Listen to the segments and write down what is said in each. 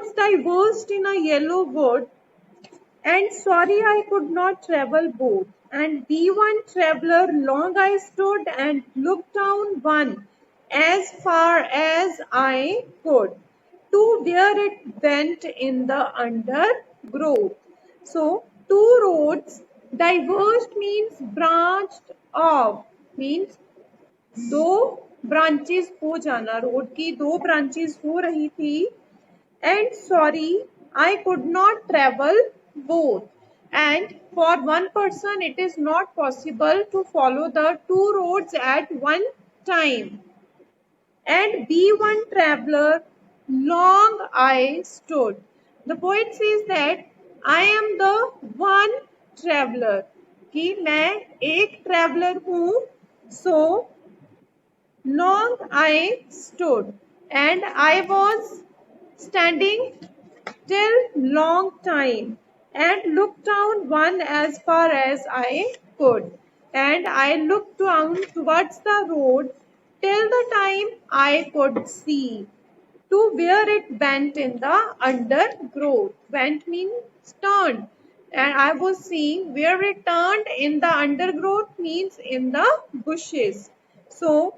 roads diverged in a yellow wood, and sorry I could not travel both. And be one traveller, long I stood and looked down one as far as I could, to where it bent in the undergrowth. So, two roads diverged means branched off, means दो branches हो जाना, road की दो branches हो रही थी. And sorry, I could not travel both. And for one person, it is not possible to follow the two roads at one time. And be one traveler, long I stood. The poet says that I am the one traveler. कि मैं एक traveler हूँ. So long I stood, and I was standing till long time, and looked down one as far as I could. And I looked down towards the road till the time I could see, to where it bent in the undergrowth. Bent means turned. And I was seeing where it turned in the undergrowth means in the bushes. So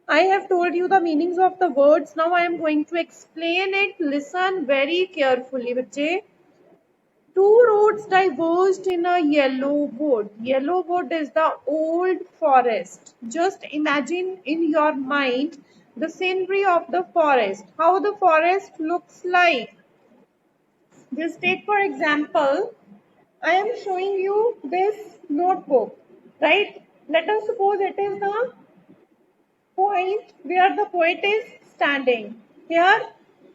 I have told you the meanings of the words. Now I am going to explain it. Listen very carefully, bache. Two roads diverged in a yellow wood. Yellow wood is the old forest. Just imagine in your mind the scenery of the forest. How the forest looks like. Just take for example, I am showing you this notebook, right? Let us suppose it is the point where the poet is standing. Here,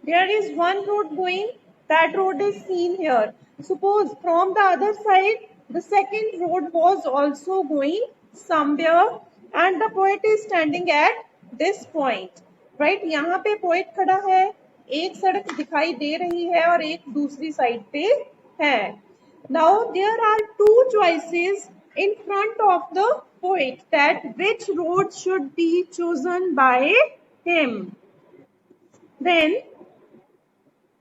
there is one road going, that road is seen here. Suppose from the other side, the second road was also going somewhere, and the poet is standing at this point. Right? यहाँ पे poet खड़ा है, एक सड़क दिखाई दे रही है और एक दूसरी साइड पे है. Now there are two choices in front of the poet, that which road should be chosen by him. Then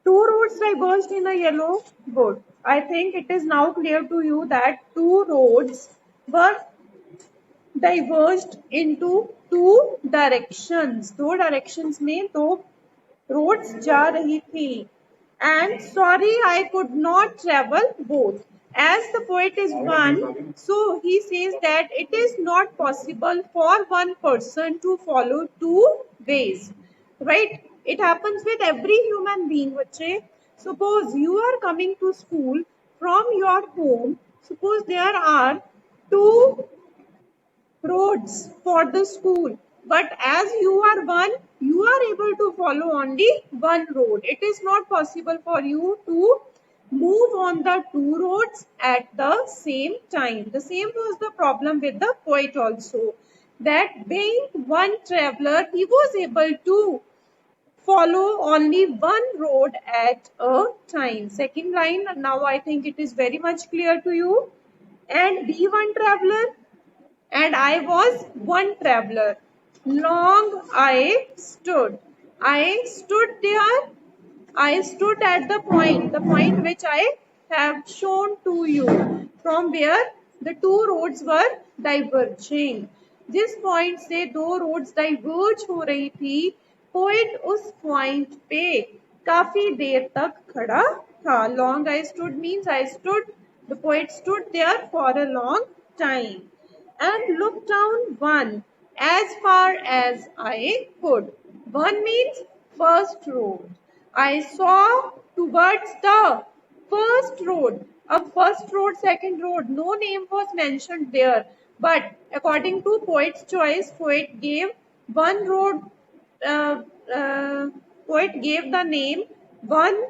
two roads diverged in a yellow wood. I think it is now clear to you that two roads were diverged into two directions. दो directions में दो roads जा रही थी. And sorry, I could not travel both. As the poet is one, so he says that it is not possible for one person to follow two ways. Right? It happens with every human being, bache. Suppose you are coming to school from your home. Suppose there are two roads for the school, but as you are one, you are able to follow only one road. It is not possible for you to move on the two roads at the same time. The same was the problem with the poet also, that being one traveler, he was able to follow only one road at a time. Second line, now I think it is very much clear to you. And be one traveler, and I was one traveler. Long I stood. I stood there. I stood at the point which I have shown to you, from where the two roads were diverging. जिस point से दो roads diverge हो रही थी, poet उस point पे काफी देर तक खड़ा था. Long I stood means I stood. The poet stood there for a long time and looked down one as far as I could. One means first road. I saw towards the first road. A first road, second road. No name was mentioned there. But according to poet's choice, poet gave one road. Uh, Poet gave the name one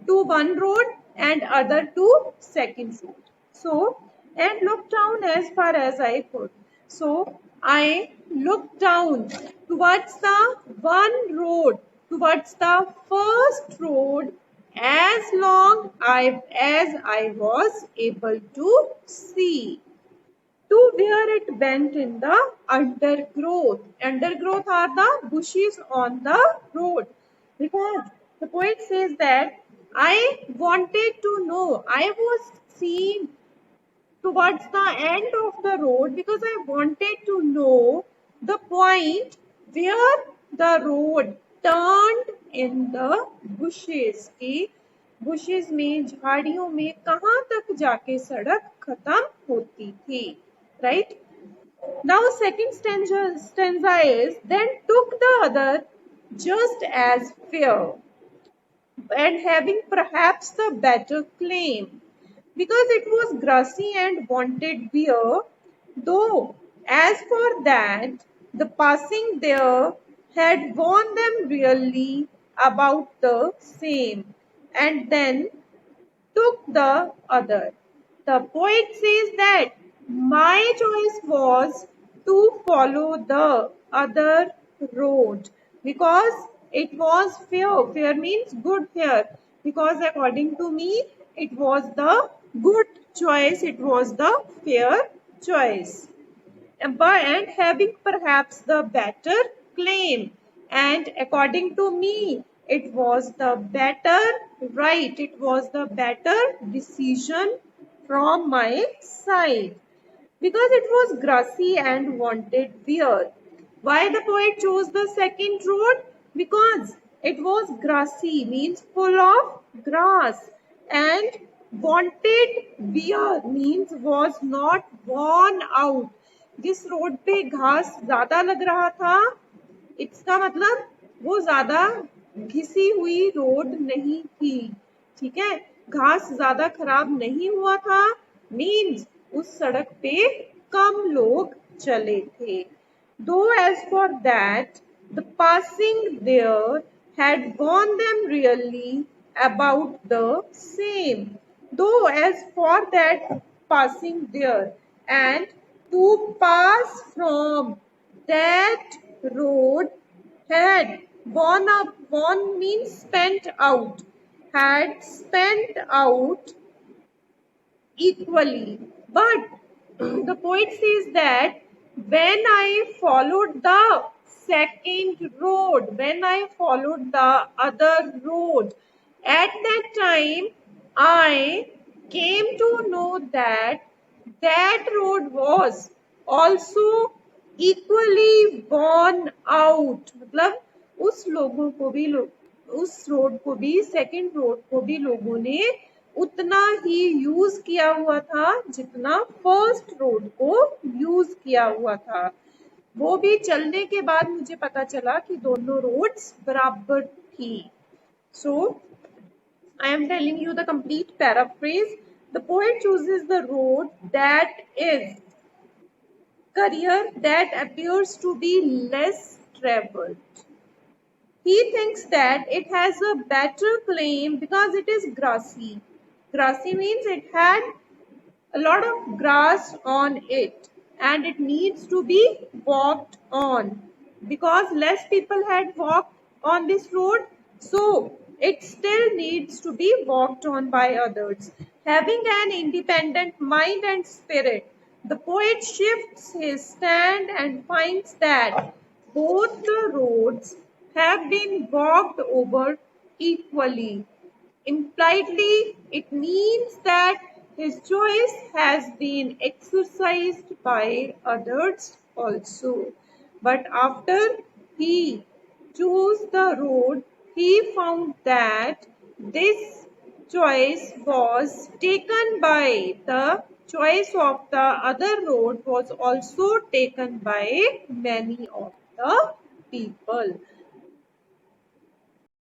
to one road and other to second road. So, and looked down as far as I could. So, I looked down towards the one road, towards the first road, as long as I was able to see, to where it bent in the undergrowth. Undergrowth are the bushes on the road. Because The poet says that I wanted to know, I was seeing towards the end of the road because I wanted to know the point where the road turned in the bushes. कि bushes में झाड़ियों में कहाँ तक जाके सड़क खत्म होती थी, right? Now second stanza is then took the other just as fair and having perhaps the better claim because it was grassy and wanted beer, though as for that, the passing there had warned them really about the same, and then took the other. The poet says that my choice was to follow the other road because it was fair. Fair means good here because according to me, it was the good choice. It was the fair choice and having perhaps the better claim. And according to me, it was the better right, it was the better decision from my side because it was grassy and wanted beer. Why the poet chose the second road? Because it was grassy, means full of grass, and wanted beer means was not worn out. जिस road पे घास ज्यादा लग रहा था, इसका मतलब वो ज्यादा घिसी हुई रोड नहीं थी, ठीक है, घास ज्यादा खराब नहीं हुआ था, मीन्स उस सड़क पे कम लोग चले थे. Though as for that, the passing there had warned them really about the same. Though as for that passing there, and to pass from that road had born means spent out, had spent out equally. But the poet says that when I followed the second road, when I followed the other road, at that time I came to know that that road was also equally worn out. मतलब उस लोगों को भी उस road को भी second road को भी लोगों ने उतना ही यूज किया हुआ था जितना फर्स्ट रोड को यूज किया हुआ था. वो भी चलने के बाद मुझे पता चला कि दोनों रोड्स बराबर थी. सो I am telling you the complete paraphrase. The poet chooses the road that is career that appears to be less traveled. He thinks that it has a better claim because it is grassy. Grassy means it had a lot of grass on it and it needs to be walked on. Because less people had walked on this road, so it still needs to be walked on by others. Having an independent mind and spirit, the poet shifts his stand and finds that both the roads have been walked over equally. Impliedly, it means that his choice has been exercised by others also. But after he chose the road, he found that this choice was taken by the choice of the other road was also taken by many of the people.